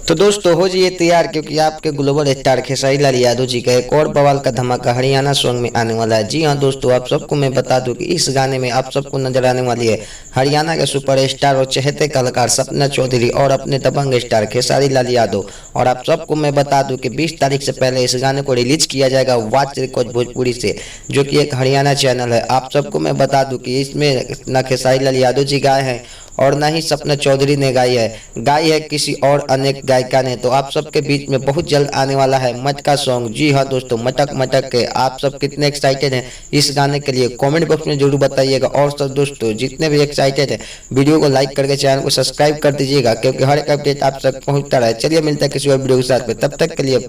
तो दोस्तों हो जाइए तैयार, क्योंकि आपके ग्लोबल स्टार खेसारी लाल यादव जी का एक और बवाल का धमाका हरियाणा सॉन्ग में आने वाला है। जी हाँ दोस्तों, आप सबको मैं बता दूं कि इस गाने में आप सबको नजर आने वाली है हरियाणा के सुपर स्टार और चहेते कलाकार सपना चौधरी और अपने दबंग स्टार खेसारी लाल यादव। और आप सबको मैं बता दूं कि 20 तारीख से पहले इस गाने को रिलीज किया जाएगा वॉच रिकॉर्ड भोजपुरी से, जो कि एक हरियाणा चैनल है। आप सबको मैं बता दूं कि इसमें न खेसारी लाल यादव जी गाए हैं और ना ही सपना चौधरी ने गाई है किसी और अनेक गायिका ने। तो आप सबके बीच में बहुत जल्द आने वाला है मटका सॉन्ग। जी हाँ दोस्तों, मटक मटक के आप सब कितने एक्साइटेड हैं इस गाने के लिए कमेंट बॉक्स में जरूर बताइएगा। और सब दोस्तों जितने भी एक्साइटेड हैं वीडियो को लाइक करके चैनल को सब्सक्राइब कर दीजिएगा, क्योंकि हर एक अपडेट आप तक पहुंचता रहे। चलिए मिलता है किसी और वीडियो के साथ में, तब तक के लिए बाय।